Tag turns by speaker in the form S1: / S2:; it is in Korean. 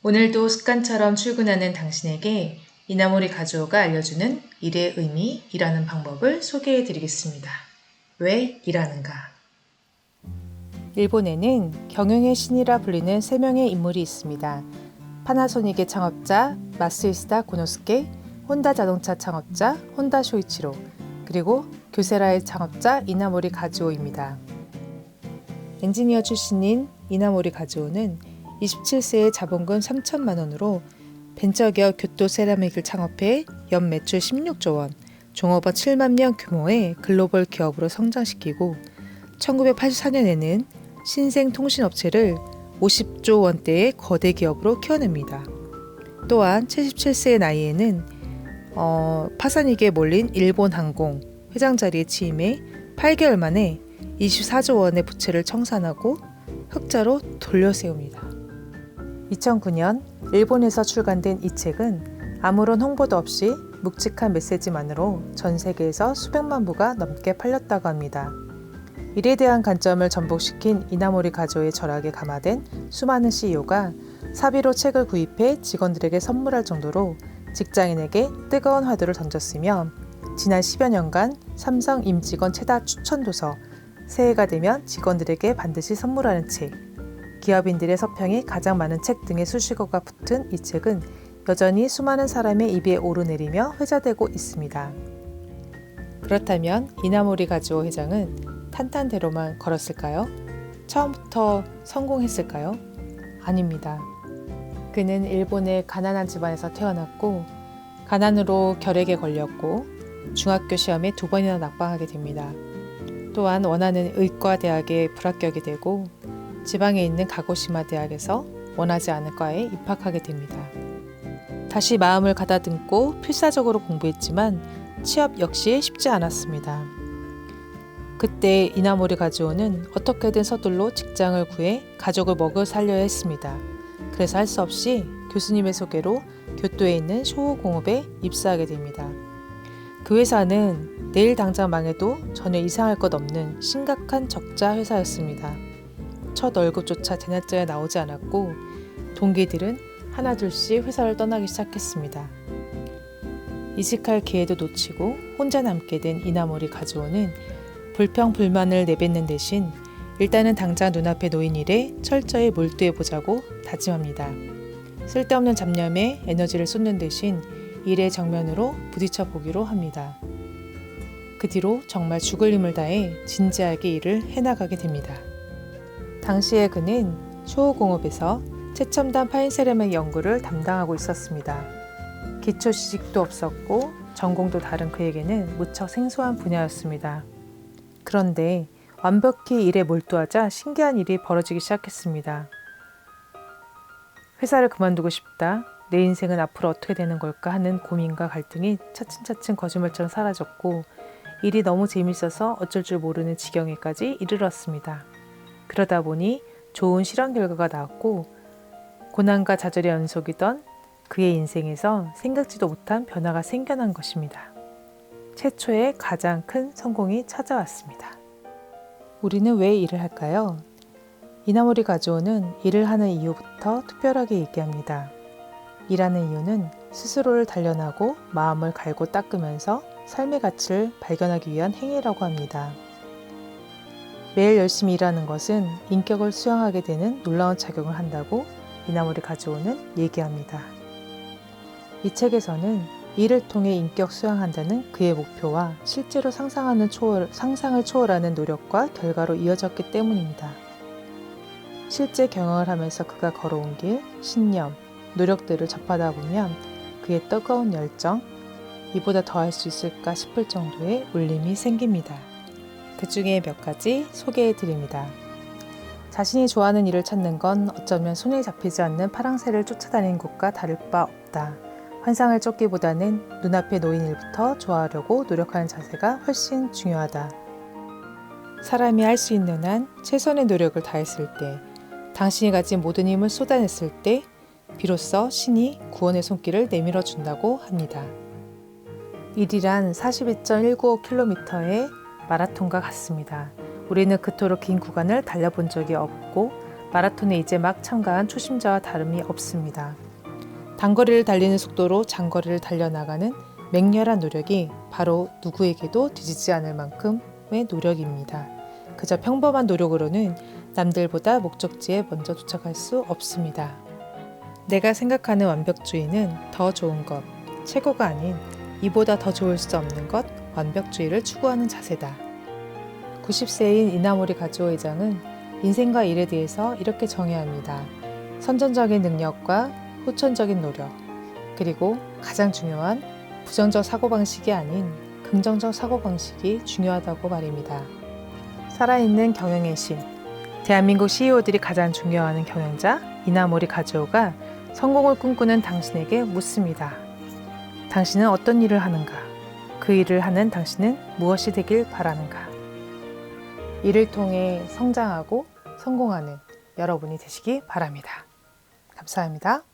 S1: 오늘도 습관처럼 출근하는 당신에게 이나모리 가주오가 알려주는 일의 의미, 일하는 방법을 소개해 드리겠습니다. 왜 일하는가?
S2: 일본에는 경영의 신이라 불리는 3명의 인물이 있습니다. 파나소닉의 창업자 마쓰히사 고노스케, 혼다 자동차 창업자 혼다 쇼이치로, 그리고 교세라의 창업자 이나모리 가주오입니다. 엔지니어 출신인 이나모리 가주오는 27세에 자본금 3천만 원으로 벤처기업 교토 세라믹을 창업해 연 매출 16조 원, 종업원 7만 명 규모의 글로벌 기업으로 성장시키고 1984년에는 신생 통신업체를 50조 원대의 거대 기업으로 키워냅니다. 또한 77세의 나이에는 파사닉에 몰린 일본항공 회장 자리에 취임해 8개월 만에 24조 원의 부채를 청산하고 흑자로 돌려세웁니다. 2009년 일본에서 출간된 이 책은 아무런 홍보도 없이 묵직한 메시지만으로 전 세계에서 수백만 부가 넘게 팔렸다고 합니다. 일에 대한 관점을 전복시킨 이나모리 가주오의 철학에 감화된 수많은 CEO가 사비로 책을 구입해 직원들에게 선물할 정도로 직장인에게 뜨거운 화두를 던졌으며 지난 10여 년간 삼성 임직원 최다 추천도서, 새해가 되면 직원들에게 반드시 선물하는 책, 기업인들의 서평이 가장 많은 책 등의 수식어가 붙은 이 책은 여전히 수많은 사람의 입에 오르내리며 회자되고 있습니다. 그렇다면 이나모리 가주오 회장은 탄탄대로만 걸었을까요? 처음부터 성공했을까요? 아닙니다. 그는 일본의 가난한 집안에서 태어났고 가난으로 결핵에 걸렸고 중학교 시험에 2번이나 낙방하게 됩니다. 또한 원하는 의과대학에 불합격이 되고 지방에 있는 가고시마 대학에서 원하지 않은 과에 입학하게 됩니다. 다시 마음을 가다듬고 필사적으로 공부했지만 취업 역시 쉽지 않았습니다. 그때 이나모리 가주오는 어떻게든 서둘러 직장을 구해 가족을 먹여 살려야 했습니다. 그래서 할 수 없이 교수님의 소개로 교토에 있는 쇼호공업에 입사하게 됩니다. 그 회사는 내일 당장 망해도 전혀 이상할 것 없는 심각한 적자 회사였습니다. 첫 월급조차 대낮자에 나오지 않았고 동기들은 하나둘씩 회사를 떠나기 시작했습니다. 이직할 기회도 놓치고 혼자 남게 된 이나모리 가주오는 불평불만을 내뱉는 대신 일단은 당장 눈앞에 놓인 일에 철저히 몰두해보자고 다짐합니다. 쓸데없는 잡념에 에너지를 쏟는 대신 일의 정면으로 부딪혀 보기로 합니다. 그 뒤로 정말 죽을 힘을 다해 진지하게 일을 해나가게 됩니다. 당시에 그는 쇼호공업에서 최첨단 파인세라믹 연구를 담당하고 있었습니다. 기초 지식도 없었고 전공도 다른 그에게는 무척 생소한 분야였습니다. 그런데 완벽히 일에 몰두하자 신기한 일이 벌어지기 시작했습니다. 회사를 그만두고 싶다, 내 인생은 앞으로 어떻게 되는 걸까 하는 고민과 갈등이 차츰차츰 거짓말처럼 사라졌고 일이 너무 재밌어서 어쩔 줄 모르는 지경에까지 이르렀습니다. 그러다 보니 좋은 실험 결과가 나왔고 고난과 좌절의 연속이던 그의 인생에서 생각지도 못한 변화가 생겨난 것입니다. 최초의 가장 큰 성공이 찾아왔습니다. 우리는 왜 일을 할까요? 이나모리 가주오는 일을 하는 이유부터 특별하게 얘기합니다. 일하는 이유는 스스로를 단련하고 마음을 갈고 닦으면서 삶의 가치를 발견하기 위한 행위라고 합니다. 매일 열심히 일하는 것은 인격을 수양하게 되는 놀라운 작용을 한다고 이나모리 가주오는 얘기합니다. 이 책에서는 일을 통해 인격 수양한다는 그의 목표와 실제로 상상을 초월하는 노력과 결과로 이어졌기 때문입니다. 실제 경험을 하면서 그가 걸어온 길, 신념, 노력들을 접하다 보면 그의 뜨거운 열정, 이보다 더 할 수 있을까 싶을 정도의 울림이 생깁니다. 그 중에 몇 가지 소개해 드립니다. 자신이 좋아하는 일을 찾는 건 어쩌면 손에 잡히지 않는 파랑새를 쫓아다니는 것과 다를 바 없다. 환상을 쫓기보다는 눈앞에 놓인 일부터 좋아하려고 노력하는 자세가 훨씬 중요하다. 사람이 할 수 있는 한 최선의 노력을 다했을 때, 당신이 가진 모든 힘을 쏟아냈을 때 비로소 신이 구원의 손길을 내밀어 준다고 합니다. 일이란 42.195km의 마라톤과 같습니다. 우리는 그토록 긴 구간을 달려본 적이 없고 마라톤에 이제 막 참가한 초심자와 다름이 없습니다. 단거리를 달리는 속도로 장거리를 달려나가는 맹렬한 노력이 바로 누구에게도 뒤지지 않을 만큼의 노력입니다. 그저 평범한 노력으로는 남들보다 목적지에 먼저 도착할 수 없습니다. 내가 생각하는 완벽주의는 더 좋은 것, 최고가 아닌 이보다 더 좋을 수 없는 것, 완벽주의를 추구하는 자세다. 90세인 이나모리 가즈오 회장은 인생과 일에 대해서 이렇게 정의합니다. 선천적인 능력과 후천적인 노력, 그리고 가장 중요한 부정적 사고방식이 아닌 긍정적 사고방식이 중요하다고 말입니다. 살아있는 경영의 신, 대한민국 CEO들이 가장 존경하는 경영자 이나모리 가즈오가 성공을 꿈꾸는 당신에게 묻습니다. 당신은 어떤 일을 하는가? 그 일을 하는 당신은 무엇이 되길 바라는가? 이를 통해 성장하고 성공하는 여러분이 되시기 바랍니다. 감사합니다.